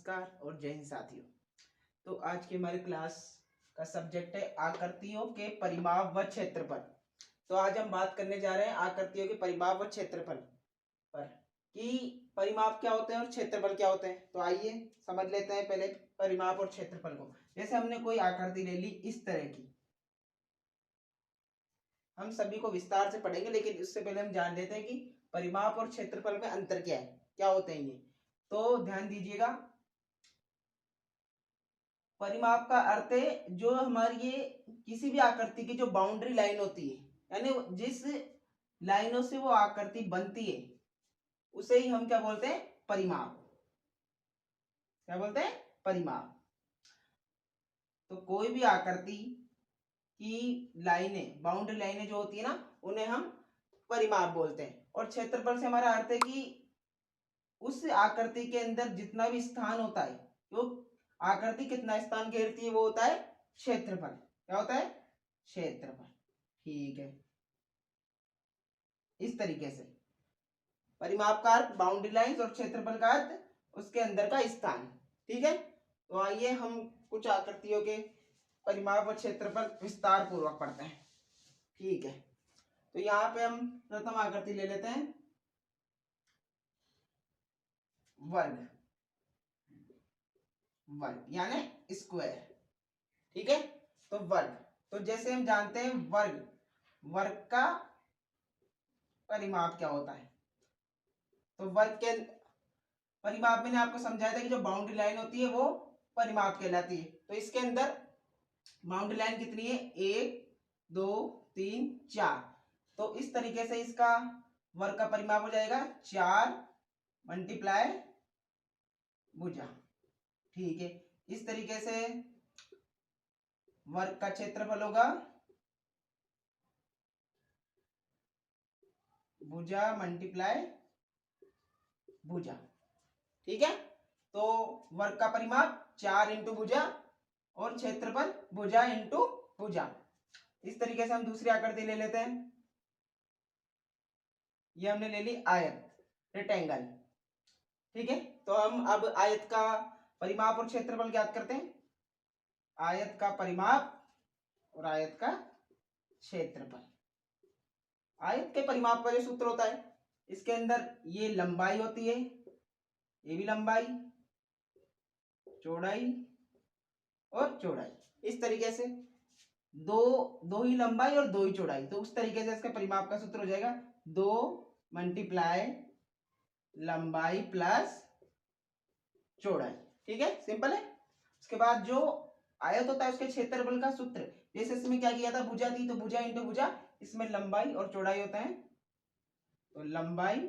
नमस्कार और जय हिंद साथियों। तो आज की हमारी क्लास का सब्जेक्ट है आकृतियों के परिमाप व क्षेत्रफल। तो आज हम बात करने जा रहे हैं आकृतियों के परिमाप व क्षेत्रफल पर कि परिमाप क्या होते हैं और क्षेत्रफल क्या होते हैं। तो आइए समझ लेते हैं पहले परिमाप और क्षेत्रफल को। जैसे हमने कोई आकृति ले ली इस तरह की, हम सभी को विस्तार से पढ़ेंगे, लेकिन उससे पहले हम जान लेते हैं कि परिमाप और क्षेत्रफल में अंतर क्या है, क्या होते हैं ये। तो ध्यान दीजिएगा, परिमाप का अर्थ है जो हमारी ये किसी भी आकृति की जो बाउंड्री लाइन होती है, यानी जिस लाइनों से वो आकृति बनती है उसे ही हम क्या बोलते हैं, परिमाप। क्या बोलते हैं, परिमाप। तो कोई भी आकृति की लाइनें, बाउंड्री लाइनें जो होती है ना, उन्हें हम परिमाप बोलते हैं। और क्षेत्रफल से हमारा अर्थ है कि उस आकृति के अंदर जितना भी स्थान होता है, तो आकृति कितना स्थान घेरती है, वो होता है क्षेत्रफल। क्या होता है, क्षेत्रफल। ठीक है, इस तरीके से परिमाप का अर्थ बाउंड्री लाइंस और क्षेत्रफल का अर्थ उसके अंदर का स्थान। ठीक है, तो आइए हम कुछ आकृतियों के परिमाप और क्षेत्रफल विस्तार पूर्वक पढ़ते हैं। ठीक है, तो यहाँ पे हम प्रथम आकृति ले लेते हैं, वर्ग। वर्ग यानी स्क्वायर। ठीक है, तो वर्ग, तो जैसे हम जानते हैं वर्ग, वर्ग का परिमाप क्या होता है। तो वर्ग के परिमाप मैंने आपको समझाया था कि जो बाउंड्री लाइन होती है वो परिमाप कहलाती है। तो इसके अंदर बाउंड्री लाइन कितनी है, 1 2 3 4। तो इस तरीके से इसका वर्ग का परिमाप हो जाएगा 4 मल्टीप्लाई भुजा। ठीक है, इस तरीके से वर्ग का क्षेत्रफल होगा भुजा मल्टीप्लाई भुजा। ठीक है, तो वर्ग का परिमाप 4 इंटू भुजा और क्षेत्रफल भुजा इंटू भुजा। इस तरीके से हम दूसरी आकृति ले लेते हैं। ये हमने ले ली आयत, रेक्टेंगल। ठीक है, तो हम अब आयत का परिमाप और क्षेत्रफल ज्ञात करते हैं। आयत का परिमाप और आयत का क्षेत्रफल। आयत के परिमाप का जो सूत्र होता है, इसके अंदर ये लंबाई होती है, ये भी लंबाई, चौड़ाई और चौड़ाई। इस तरीके से दो ही लंबाई और 2 ही चौड़ाई, तो उस तरीके से इसका परिमाप का सूत्र हो जाएगा 2 मल्टीप्लाई लंबाई प्लस चौड़ाई। ठीक है, सिंपल है। उसके बाद जो आयत होता है उसके क्षेत्रफल का सूत्र, जैसे इसमें क्या किया था, भुजा थी तो भुजा इंटू भुजा, इसमें लंबाई और चौड़ाई होता है, तो लंबाई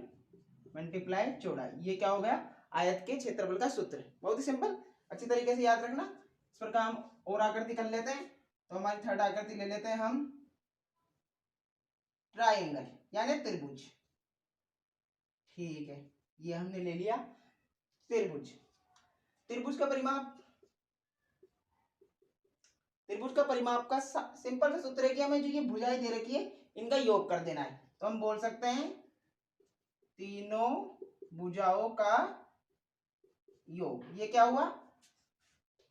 मल्टीप्लाई चौड़ाई। ये क्या हो गया, आयत के क्षेत्रफल का सूत्र। बहुत ही सिंपल, अच्छी तरीके से याद रखना। इस प्रकार हम और आकृति कर लेते हैं। तो हमारी थर्ड आकृति ले लेते हैं हम, ट्राइंगल यानी त्रिभुज। ठीक है, ये हमने ले लिया त्रिभुज। त्रिभुज का परिमाप, त्रिभुज का परिमाप का सिंपल सा सूत्र है कि हमें जो ये भुजाएं दे रखी है इनका योग कर देना है। तो हम बोल सकते हैं तीनों भुजाओं का योग। ये क्या हुआ,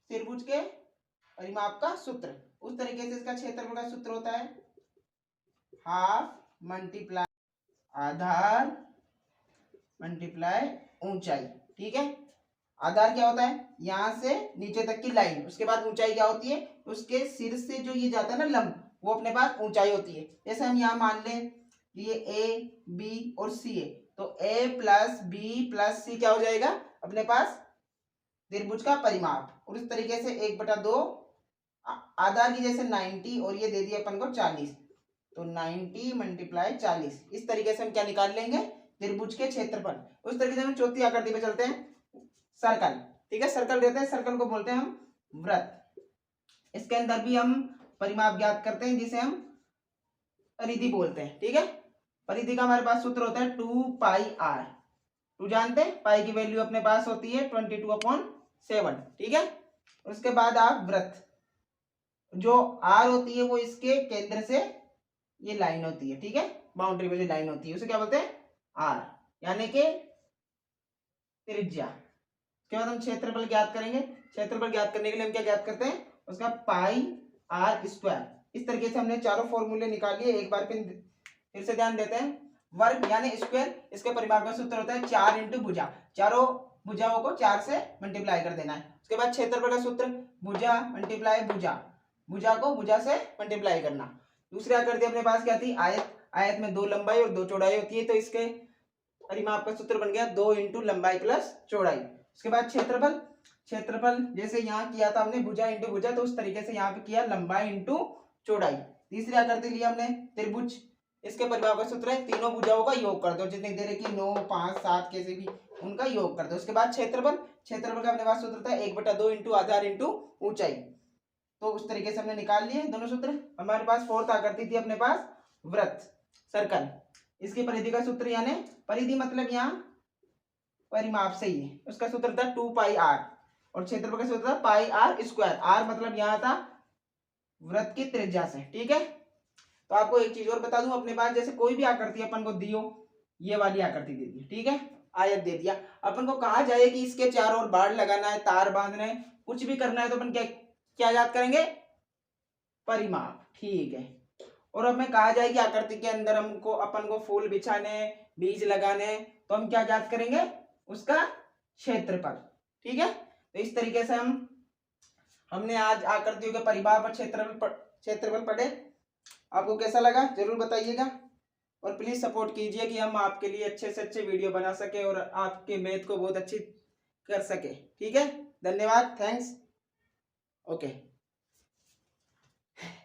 त्रिभुज के परिमाप का सूत्र। उस तरीके से इसका क्षेत्रफल का सूत्र होता है हाफ मल्टीप्लाई आधार मल्टीप्लाई ऊंचाई। ठीक है, आधार क्या होता है, यहां से नीचे तक की लाइन, उसके बाद ऊंचाई क्या होती है, उसके सिर से जो ये जाता है ना लंब, वो अपने पास ऊंचाई होती है। जैसे हम यहाँ मान लें ये ए बी और सी है, तो ए प्लस बी प्लस सी क्या हो जाएगा अपने पास, त्रिभुज का परिमाप। और इस तरीके से 1/2 आधार की जैसे 90 और ये दे दिया अपन को 40, तो 90 मल्टीप्लाई 40। इस तरीके से हम क्या निकाल लेंगे, त्रिभुज के क्षेत्रफल। उस तरीके से हम चौथी आकृति पे चलते हैं, सर्कल। ठीक है, सर्कल देते हैं, सर्कल को बोलते हैं हम वृत्त। इसके अंदर भी हम परिमाप ज्ञात करते हैं जिसे हम परिधि बोलते हैं। ठीक है, परिधि का हमारे पास सूत्र होता है 2πr। 2 जानते हैं, पाई की वैल्यू अपने पास होती है 22/7। ठीक है, उसके बाद आप वृत्त, जो r होती है वो इसके केंद्र से ये लाइन होती है। ठीक है, बाउंड्री वाली लाइन होती है, उसे क्या बोलते हैं, r, यानी कि त्रिज्या। उसके बाद हम क्षेत्रफल ज्ञात करेंगे। क्षेत्रफल ज्ञात करने के लिए हम क्या ज्ञात करते हैं, उसका पाई आर स्क्वायर। इस तरीके से हमने चारों फॉर्मूले निकाल लिए। एक बार फिर से ध्यान देते हैं। वर्ग यानी स्क्वायर, इसके परिमाप का सूत्र होता है 4 इंटू भुजा। चारों भुजाओं को 4 से मल्टीप्लाई कर देना है। उसके बाद क्षेत्रफल का सूत्र भुजा मल्टीप्लाई भुजा, भुजा को भुजा से मल्टीप्लाई करना। दूसरी आकृति अपने पास क्या थी, आयत। आयत में 2 लंबाई और 2 चौड़ाई होती है, तो इसके परिमाप का सूत्र बन गया 2 इंटू लंबाई प्लस चौड़ाई। उसके बाद क्षेत्रफल, क्षेत्रफल जैसे यहाँ किया था हमने भुजा इंटू भुजा, तो उस तरीके से यहाँ पे किया लंबाई इंटू चौड़ाई। तीसरी आकृति लिया हमने त्रिभुज, इसके परिमाप का सूत्र है तीनों भुजाओं का योग कर दो, जितनी देर की 9, 5, 7 कैसे भी उनका योग कर दो। उसके बाद क्षेत्रफल, क्षेत्रफल का अपने पास सूत्र था 1/2 इंटू आधार इंटू ऊंचाई। तो उस तरीके से हमने निकाल लिए दोनों सूत्र। हमारे पास फोर्थ आकृति थी अपने पास वृत्त, सर्कल। इसकी परिधि का सूत्र यानी परिधि मतलब यहाँ परिमाप से ही है, उसका सूत्र था 2 पाई आर और क्षेत्रफल का सूत्र था पाई आर स्क्वायर। आर मतलब यहाँ था वृत्त की त्रिज्या से। ठीक है, तो आपको एक चीज और बता दूं, अपने पास जैसे कोई भी आकृति अपन को दी हो, ये वाली आकृति दे दी, ठीक है, आयत दे दिया, अपन को कहा जाए कि इसके चारों ओर बाड़ लगाना है, तार बांधना है, कुछ भी करना है, तो अपन क्या क्या याद करेंगे, परिमाप। ठीक है, और अब में कहा जाए कि आकृति के अंदर हमको अपन को फूल बिछाने, बीज लगाने, तो हम क्या याद करेंगे, उसका क्षेत्रफल। ठीक है, तो इस तरीके से हमने आज आकृतियों के परिमाप और क्षेत्रफल पढ़े। आपको कैसा लगा जरूर बताइएगा, और प्लीज सपोर्ट कीजिए कि हम आपके लिए अच्छे से अच्छे वीडियो बना सके और आपके मैथ को बहुत अच्छी कर सके। ठीक है, धन्यवाद, थैंक्स, ओके।